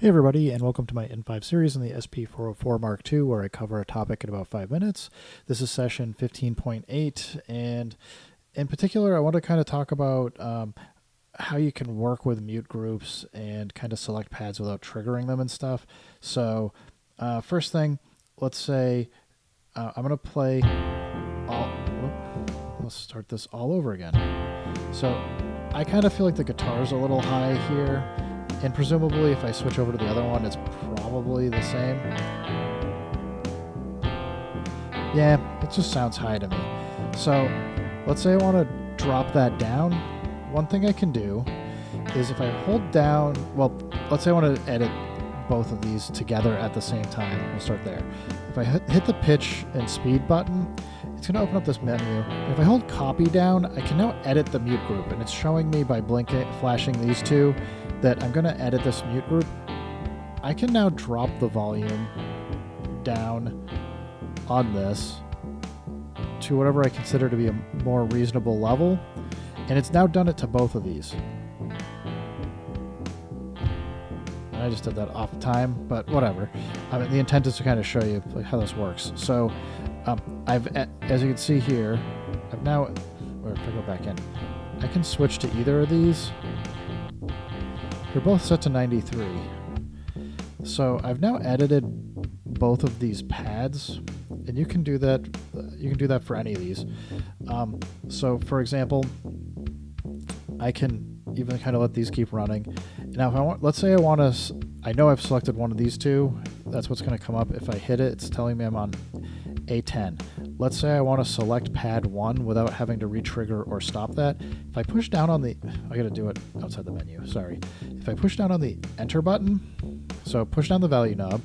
Hey everybody, and welcome to my N5 series in the SP404 Mark II, where I cover a topic in about 5 minutes. This is session 15.8, and in particular, I want to kind of talk about how you can work with mute groups and kind of select pads without triggering them and stuff. So, first thing, let's say I'm going to play all. Let's start this all over again. So, I kind of feel like the guitar's a little high here. And presumably, if I switch over to the other one, it's probably the same. Yeah, it just sounds high to me. So let's say I want to drop that down. One thing I can do is if I hold down, well, let's say I want to edit both of these together at the same time. We'll start there. If I hit the pitch and speed button, it's going to open up this menu. And if I hold copy down, I can now edit the mute group. And it's showing me by flashing these two that I'm going to edit this mute group. I can now drop the volume down on this to whatever I consider to be a more reasonable level. And it's now done it to both of these. And I just did that off time, but whatever. The intent is to kind of show you how this works. So as you can see here, I've now, or if I go back in, I can switch to either of these. They're both set to 93. So I've now edited both of these pads, and you can do that. You can do that for any of these. So for example, I can even kind of let these keep running. Now, if I want, let's say I know I've selected one of these two. That's what's going to come up. If I hit it, it's telling me I'm on A10. Let's say I want to select pad 1 without having to re-trigger or stop that. If I push down on I got to do it outside the menu, sorry. If I push down on the enter button, so push down the value knob,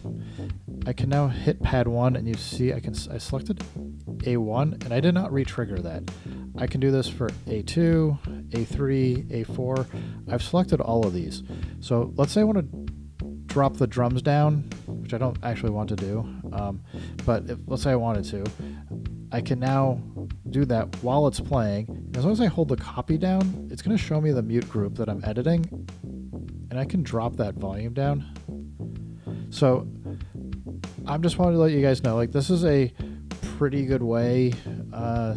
I can now hit pad 1 and you see I selected A1 and I did not re-trigger that. I can do this for A2, A3, A4. I've selected all of these. So let's say I want to drop the drums down, which I don't actually want to do, but let's say I wanted to, I can now do that while it's playing. And as long as I hold the copy down, it's going to show me the mute group that I'm editing, and I can drop that volume down. So I'm just wanting to let you guys know, like, this is a pretty good way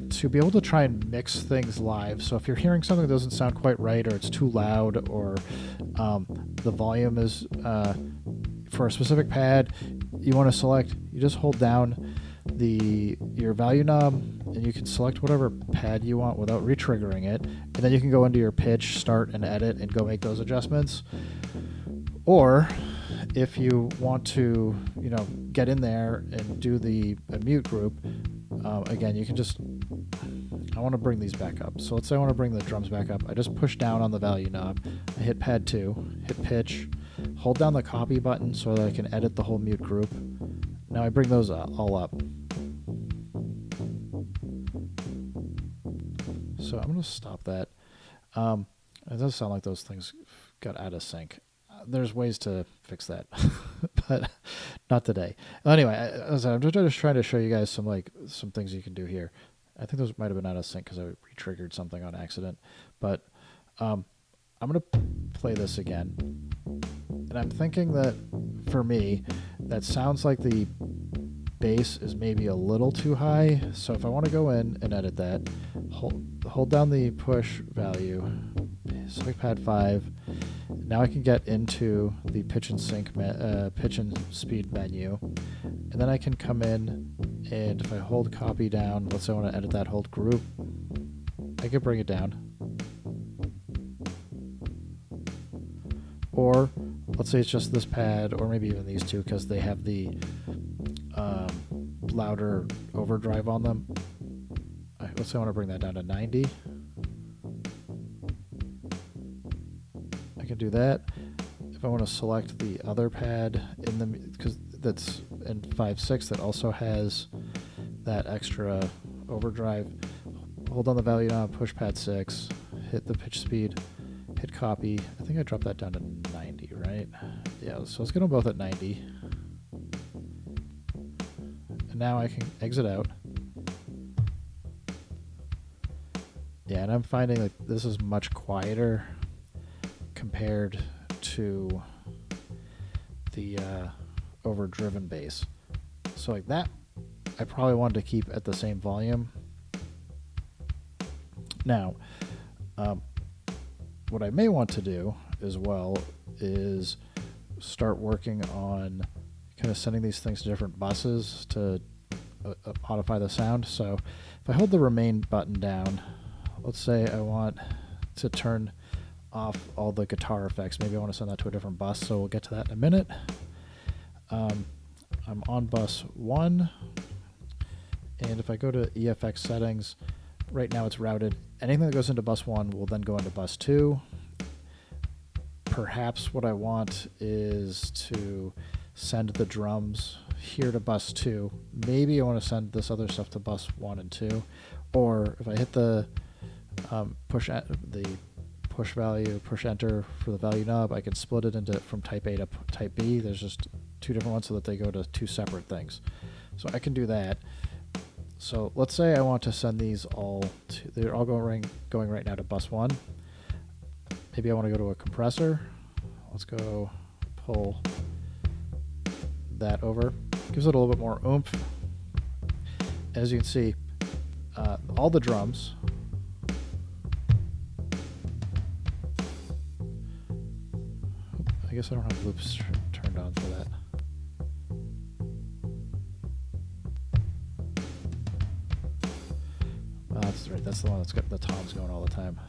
to be able to try and mix things live. So if you're hearing something that doesn't sound quite right, or it's too loud, or the volume is for a specific pad you want to select, you just hold down your value knob and you can select whatever pad you want without re-triggering it, and then you can go into your pitch, start and edit, and go make those adjustments. Or if you want to, get in there and do the mute group, again, you can just, I want to bring these back up. So let's say I want to bring the drums back up. I just push down on the value knob. I hit pad 2, hit pitch, hold down the copy button so that I can edit the whole mute group. Now I bring those all up. So I'm going to stop that. It does sound like those things got out of sync. There's ways to fix that, but not today. Anyway, I'm just trying to show you guys some things you can do here. I think those might have been out of sync because I re-triggered something on accident. But I'm going to play this again. And I'm thinking that, for me, that sounds like the bass is maybe a little too high. So if I want to go in and edit that, hold down the push value, select pad 5. Now I can get into the pitch and speed menu, and then I can come in, and if I hold copy down, let's say I want to edit that whole group, I can bring it down. Or let's say it's just this pad, or maybe even these two, because they have the louder overdrive on them. Let's say I want to bring that down to 90. I can do that. If I want to select the other pad because that's in 5.6 that also has that extra overdrive, hold on the value knob, push pad 6, hit the pitch speed, hit copy. I think I dropped that down to 90, right? Yeah, so let's get them both at 90. And now I can exit out. Yeah, and I'm finding that this is much quieter compared to the overdriven bass. So like that, I probably wanted to keep at the same volume. Now, what I may want to do as well is start working on kind of sending these things to different buses to modify the sound. So if I hold the remain button down, let's say I want to turn off all the guitar effects. Maybe I want to send that to a different bus, so we'll get to that in a minute. I'm on bus 1, and if I go to EFX settings, right now it's routed. Anything that goes into bus 1 will then go into bus 2. Perhaps what I want is to send the drums here to bus 2. Maybe I want to send this other stuff to bus 1 and 2. Or if I hit the push value, push enter for the value knob, I can split it into from type A to type B. There's just 2 different ones so that they go to 2 separate things. So I can do that. So let's say I want to send these all to, they're all going right now to bus 1. Maybe I want to go to a compressor. Let's go pull that over. Gives it a little bit more oomph. As you can see, all the drums I guess I don't have loops turned on for that. Oh, that's right. That's the one that's got the toms going all the time.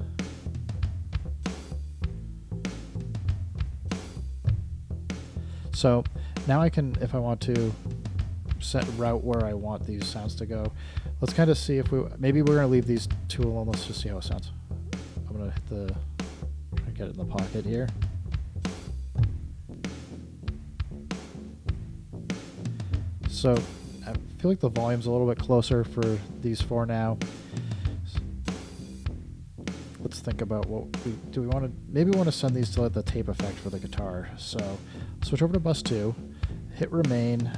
So now I can, if I want to, route where I want these sounds to go. Let's kind of see if maybe we're going to leave these 2 alone. Let's just see how it sounds. I'm going to hit try to get it in the pocket here. So I feel like the volume's a little bit closer for these 4 now. Let's think about do we want to, maybe we want to send these to the tape effect for the guitar. So switch over to bus 2, hit remain,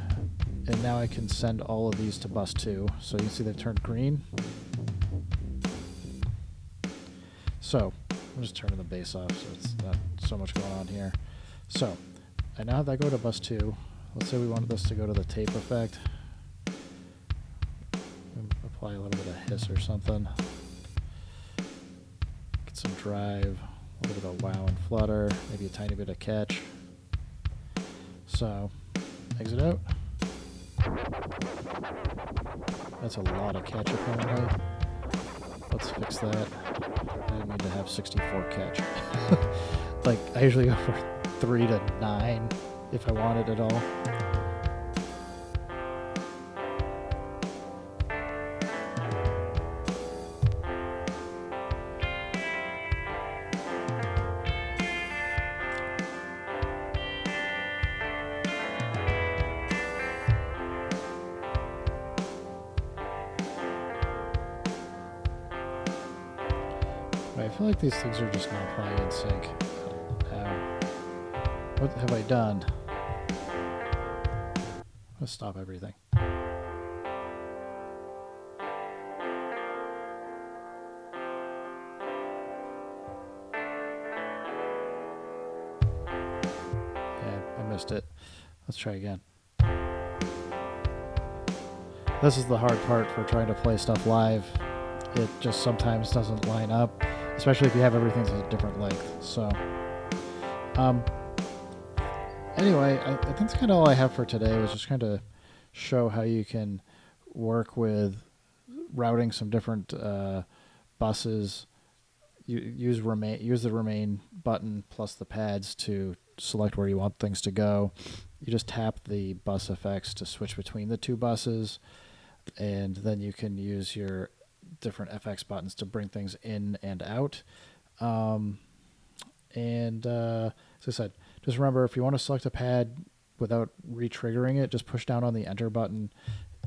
and now I can send all of these to bus 2. So you can see they've turned green. So I'm just turning the bass off so it's not so much going on here. So I now have that go to bus 2. Let's say we wanted this to go to the tape effect. Apply a little bit of hiss or something. Get some drive, a little bit of wow and flutter, maybe a tiny bit of catch. So, exit out. That's a lot of catch apparently. Let's fix that. I need to have 64 catch. Like, I usually go for 3 to 9 if I want it at all. I feel like these things are just not playing in sync. What have I done? Let's stop everything. Yeah, I missed it. Let's try again. This is the hard part for trying to play stuff live. It just sometimes doesn't line up, especially if you have everything at a different length. So, anyway, I think that's kind of all I have for today. Was just kind of show how you can work with routing some different buses. Use the remain button plus the pads to select where you want things to go. You just tap the bus effects to switch between the 2 buses, and then you can use your different FX buttons to bring things in and out. As I said, just remember, if you want to select a pad without re-triggering it, just push down on the enter button,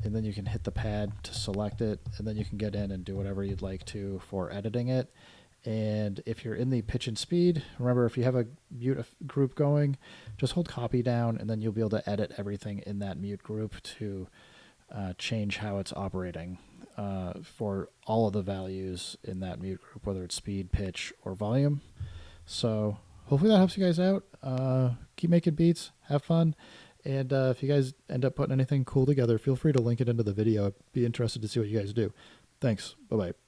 and then you can hit the pad to select it, and then you can get in and do whatever you'd like to for editing it. And if you're in the pitch and speed, remember, if you have a mute group going, just hold copy down, and then you'll be able to edit everything in that mute group to change how it's operating for all of the values in that mute group, whether it's speed, pitch, or volume. So hopefully that helps you guys out. keep making beats, have fun. And if you guys end up putting anything cool together, feel free to link it into the video. I'd be interested to see what you guys do. Thanks. Bye-bye.